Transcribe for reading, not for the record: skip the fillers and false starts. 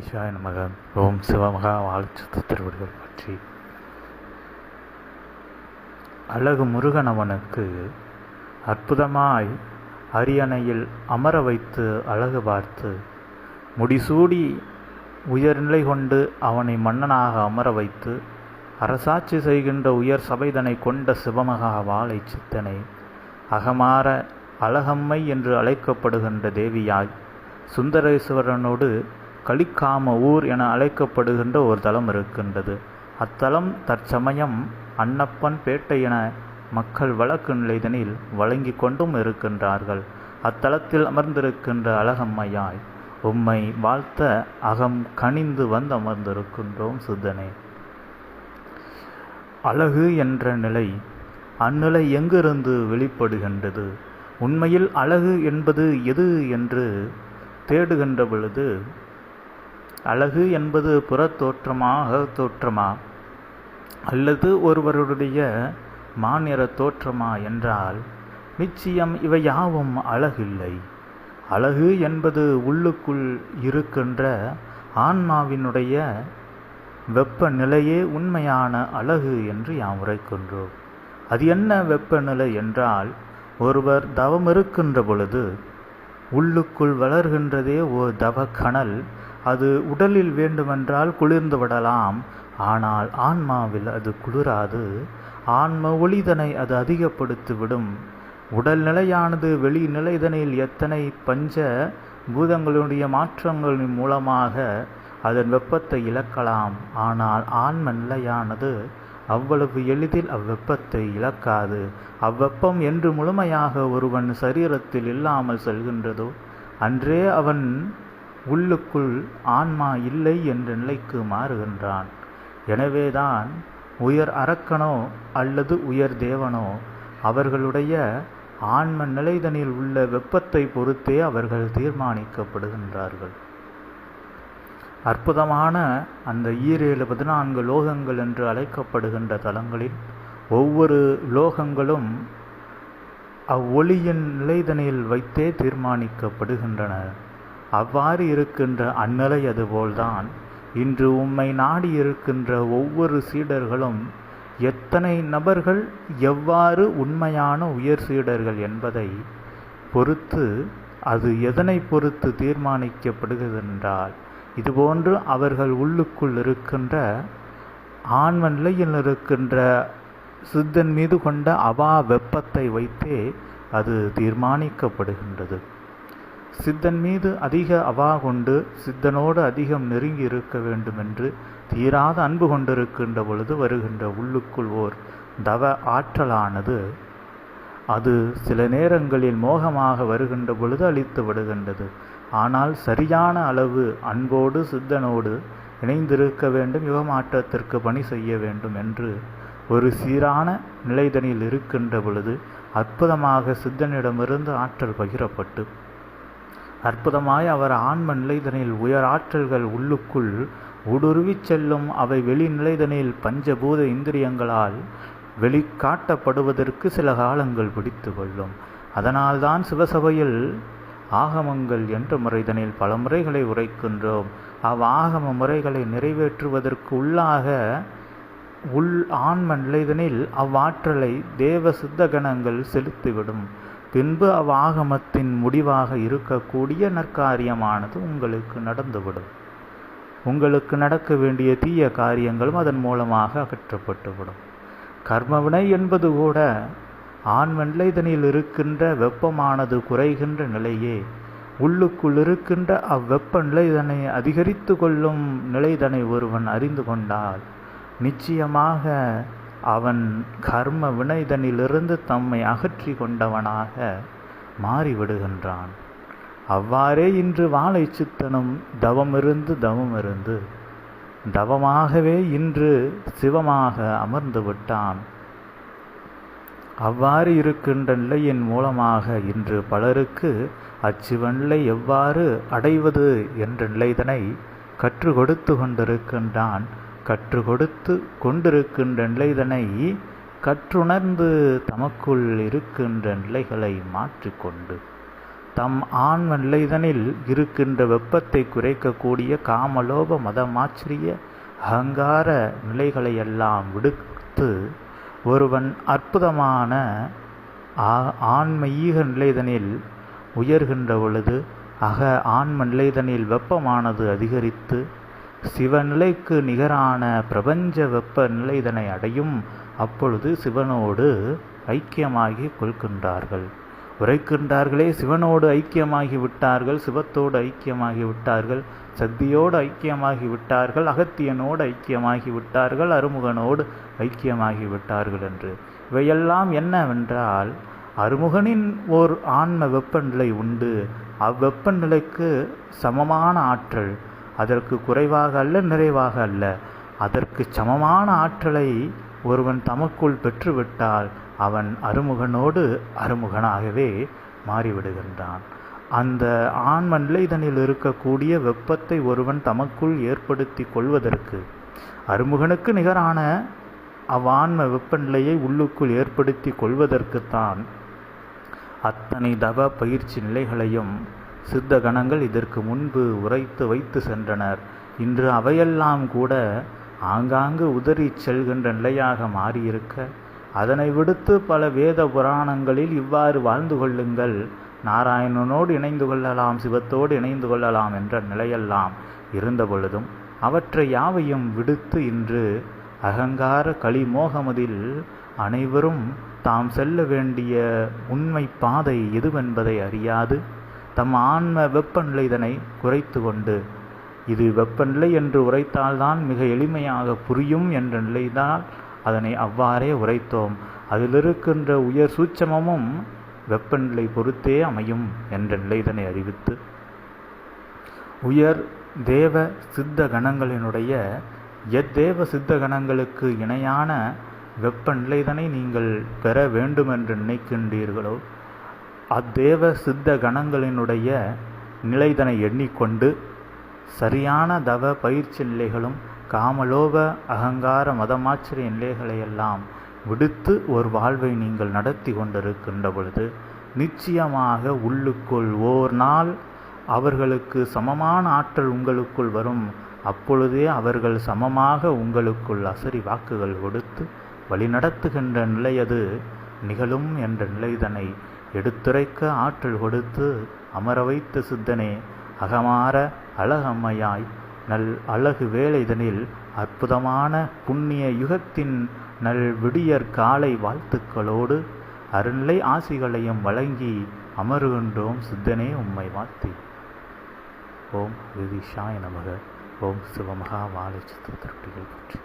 கணேசாய நமக. ஓம் சிவமகா வாழ்த்து திருவடிகள் பற்றி. அழகு முருகனவனுக்கு அற்புதமாய் அரியணையில் அமர வைத்து அழகு பார்த்து முடிசூடி உயர்நிலை கொண்டு அவனை மன்னனாக அமர வைத்து அரசாட்சி செய்கின்ற உயர் சபைதனை கொண்ட சிவமகா வாழை சித்தனை அகமாற அழகம்மை என்று அழைக்கப்படுகின்ற தேவியாய் சுந்தரேஸ்வரனோடு கலிக்காம ஊர் என அழைக்கப்படுகின்ற ஒரு தலம் இருக்கின்றது. அத்தலம் தற்சமயம் அன்னப்பன் பேட்டை என மக்கள் வழக்கு நிலைதனில் வழங்கி கொண்டும் இருக்கின்றார்கள். அத்தலத்தில் அமர்ந்திருக்கின்ற அழகம்மையாய் உம்மை வாழ்த்த அகம் கனிந்து வந்து அமர்ந்திருக்கின்றோம் சித்தனே. அழகு என்ற நிலை அந்நிலை எங்கிருந்து வெளிப்படுகின்றது? உண்மையில் அழகு என்பது எது என்று தேடுகின்ற பொழுது, அழகு என்பது புறத்தோற்றமா அகத்தோற்றமா அல்லது ஒருவருடைய மாநிற தோற்றமா என்றால் நிச்சயம் இவை யாவும் அழகில்லை. அழகு என்பது உள்ளுக்குள் இருக்கின்ற ஆன்மாவினுடைய வெப்பநிலையே உண்மையான அழகு என்று யாம் உரைக்கின்றோம். அது என்ன வெப்பநிலை என்றால், ஒருவர் தவம் இருக்கின்ற பொழுது உள்ளுக்குள் வளர்கின்றதே ஓர் தவக்கணல். அது உடலில் வேண்டுமென்றால் குளிர்ந்து விடலாம், ஆனால் ஆன்மாவில் அது குளிராது. ஆன்ம ஒளிதனை அது அதிகப்படுத்திவிடும். உடல் நிலையானது வெளி நிலைதனில் எத்தனை பஞ்ச பூதங்களுடைய மாற்றங்களின் மூலமாக அதன் வெப்பத்தை இழக்கலாம், ஆனால் ஆன்ம நிலையானது அவ்வளவு எளிதில் அவ்வெப்பத்தை இழக்காது. அவ்வெப்பம் என்று முழுமையாக ஒருவன் சரீரத்தில் இல்லாமல் செல்கின்றதோ அன்றே அவன் உள்ளுக்குள் ஆன்மா இல்லை என்ற நிலைக்கு மாறுகின்றான். எனவேதான் உயர் அரக்கனோ அல்லது உயர் தேவனோ அவர்களுடைய ஆன்ம நிலைதனில் உள்ள வெப்பத்தை பொறுத்தே அவர்கள் தீர்மானிக்கப்படுகின்றார்கள். அற்புதமான அந்த 14 லோகங்கள் என்று அழைக்கப்படுகின்ற தலங்களில் ஒவ்வொரு லோகங்களும் அவ்வொளியின் நிலைதனில் வைத்தே தீர்மானிக்கப்படுகின்றன. அவ்வாறு இருக்கின்ற அந்நிலை அதுபோல்தான் இன்று உம்மை நாடி இருக்கின்ற ஒவ்வொரு சீடர்களும் எத்தனை நபர்கள் எவ்வாறு உண்மையான உயர் சீடர்கள் என்பதை பொறுத்து, அது எதனை பொறுத்து தீர்மானிக்கப்படுகிறது என்றால், இதுபோன்று அவர்கள் உள்ளுக்குள் இருக்கின்ற ஆன்ம நிலையில் இருக்கின்ற சித்தன் மீது கொண்ட அவா வெப்பத்தை வைத்தே அது தீர்மானிக்கப்படுகின்றது. சித்தன் மீது அதிக அவா கொண்டு சித்தனோடு அதிகம் நெருங்கி இருக்க வேண்டும் என்று தீராத அன்பு கொண்டிருக்கின்ற பொழுது வருகின்ற உள்ளுக்குள் ஓர் தவ ஆற்றலானது அது சில நேரங்களில் மோகமாக வருகின்ற பொழுது அழித்து விடுகின்றது. ஆனால் சரியான அளவு அன்போடு சித்தனோடு இணைந்திருக்க வேண்டும், யுகமாற்றத்திற்கு பணி செய்ய வேண்டும் என்று ஒரு சீரான நிலைதனில் இருக்கின்ற பொழுது அற்புதமாக சித்தனிடமிருந்து ஆற்றல் பகிரப்பட்டு அற்புதமாய் அவர் ஆன்ம நிலைதனில் உயர் ஆற்றல்கள் உள்ளுக்குள் ஊடுருவிச் செல்லும். அவை வெளி நிலைதனில் பஞ்சபூத இந்திரியங்களால் வெளிக்காட்டப்படுவதற்கு சில காலங்கள் பிடித்து கொள்ளும். அதனால்தான் சிவசபையில் ஆகமங்கள் என்ற முறைதனில் பல முறைகளை உரைக்கின்றோம். ஆகம முறைகளை நிறைவேற்றுவதற்கு உள்ளாக ஆன்ம நிலைதனில் அவ்வாற்றலை தேவ சித்த கணங்கள் செலுத்திவிடும். பின்பு அவ்வாகமத்தின் முடிவாக இருக்கக்கூடிய நற்காரியமானது உங்களுக்கு நடந்துவிடும். உங்களுக்கு நடக்க வேண்டிய தீய காரியங்களும் அதன் மூலமாக அகற்றப்பட்டுவிடும். கர்மவினை என்பது கூட ஆன்ம நிலைதனில் இருக்கின்ற வெப்பமானது குறைகின்ற நிலையே. உள்ளுக்குள் இருக்கின்ற அவ்வெப்ப நிலைதனை அதிகரித்து கொள்ளும் நிலைதனை ஒருவன் அறிந்து கொண்டால் நிச்சயமாக அவன் கர்ம வினைதனிலிருந்து தம்மை அகற்றி கொண்டவனாக மாறிவிடுகின்றான். அவ்வாறே இன்று வாழை சித்தனும் தவமிருந்து தவமாகவே இன்று சிவமாக அமர்ந்து விட்டான். அவ்வாறு இருக்கின்ற நிலையின் மூலமாக இன்று பலருக்கு அச்சிவநிலை எவ்வாறு அடைவது என்ற நிலைதனை கற்றுக் கொடுத்து கொண்டிருக்கின்றான். கற்றுக் கொடுத்து கொண்டிருக்கின்ற நிலைதனை கற்றுணர்ந்து தமக்குள் இருக்கின்ற நிலைகளை மாற்றிக்கொண்டு தம் ஆன்ம நிலைதனில் இருக்கின்ற வெப்பத்தை குறைக்கக்கூடிய காமலோப மதமாச்சரிய அகங்கார நிலைகளையெல்லாம் விடுத்து ஒருவன் அற்புதமான ஆன்மீக நிலைதனில் உயர்கின்ற பொழுது ஆன்ம நிலைதனில் வெப்பமானது அதிகரித்து சிவநிலைக்கு நிகரான பிரபஞ்ச வெப்ப நிலைதனை அடையும். அப்பொழுது சிவனோடு ஐக்கியமாகி கொள்கின்றார்கள். உரைக்கின்றார்களே, சிவனோடு ஐக்கியமாகி விட்டார்கள், சிவத்தோடு ஐக்கியமாகி விட்டார்கள், சக்தியோடு ஐக்கியமாகி விட்டார்கள், அகத்தியனோடு ஐக்கியமாகி விட்டார்கள், அருமுகனோடு ஐக்கியமாகி விட்டார்கள் என்று. இவையெல்லாம் என்னவென்றால், அருமுகனின் ஓர் ஆன்ம வெப்பநிலை உண்டு. அவ்வெப்பநிலைக்கு சமமான ஆற்றல், அதற்கு குறைவாக அல்ல, நிறைவாக அல்ல, அதற்கு சமமான ஆற்றலை ஒருவன் தமக்குள் பெற்றுவிட்டால் அவன் அருமுகனோடு அருமுகனாகவே மாறிவிடுகின்றான். அந்த ஆன்ம நிலைதனில் இருக்கக்கூடிய வெப்பத்தை ஒருவன் தமக்குள் ஏற்படுத்தி கொள்வதற்கு, அருமுகனுக்கு நிகரான அவ்வான்ம வெப்பநிலையை உள்ளுக்குள் ஏற்படுத்தி கொள்வதற்குத்தான் அத்தனை தவ பயிற்சி நிலைகளையும் சித்த கணங்கள் இதற்கு முன்பு உரைத்து வைத்து சென்றனர். இன்று அவையெல்லாம் கூட ஆங்காங்கு உதறி செல்கின்ற நிலையாக மாறியிருக்க, அதனை விடுத்து பல வேத புராணங்களில் இவ்வாறு வாழ்ந்து கொள்ளுங்கள், நாராயணனோடு இணைந்து கொள்ளலாம், சிவத்தோடு இணைந்து கொள்ளலாம் என்ற நிலையெல்லாம் இருந்த பொழுதும் அவற்றை யாவையும் விடுத்து இன்று அகங்கார களிமோகமதில் அனைவரும் தாம் செல்ல வேண்டிய உண்மை பாதை எதுவென்பதை அறியாது தம் ஆன்ம வெப்பநிலை இதனை குறைத்து கொண்டு, இது வெப்பநிலை என்று உரைத்தால்தான் மிக எளிமையாக புரியும் என்ற நிலைதான் அதனை அவ்வாறே உரைத்தோம். அதிலிருக்கின்ற உயர் சூட்சமமும் வெப்பநிலை பொறுத்தே அமையும் என்ற நிலைதனை அறிவித்து, உயர் தேவ சித்த கணங்களினுடைய எத்தேவ சித்த கணங்களுக்கு இணையான வெப்பநிலைதனை நீங்கள் பெற வேண்டுமென்று நினைக்கின்றீர்களோ, அத்தேவ சித்த கணங்களினுடைய நிலைதனை எண்ணிக்கொண்டு சரியான தவ பயிற்சி நிலைகளும் காமலோப அகங்கார மதமாச்சரிய நிலைகளையெல்லாம் விடுத்து ஒரு வாழ்வை நீங்கள் நடத்தி கொண்டிருக்கின்ற பொழுது நிச்சயமாக உள்ளுக்குள் ஓர் நாள் அவர்களுக்கு சமமான ஆற்றல் உங்களுக்குள் வரும். அப்பொழுதே அவர்கள் சமமாக உங்களுக்குள் அசரி வாக்குகள் கொடுத்து வழிநடத்துகின்ற நிலையது நிகழும் என்ற நிலைதனை எடுத்துரைக்க ஆற்றல் கொடுத்து அமர வைத்த சித்தனே, அகமாற அழகம்மையாய் நல் அழகு வேலைதனில் அற்புதமான புண்ணிய யுகத்தின் நல் விடியற் காலை வாழ்த்துக்களோடு அருநிலை ஆசிகளையும் வழங்கி அமருகின்றோம் சித்தனே உம்மை வாழ்த்தி. ஓம் விதிஷாய நமக. ஓம் சிவமகா வாழை சித்திரத்திகள் பற்றி.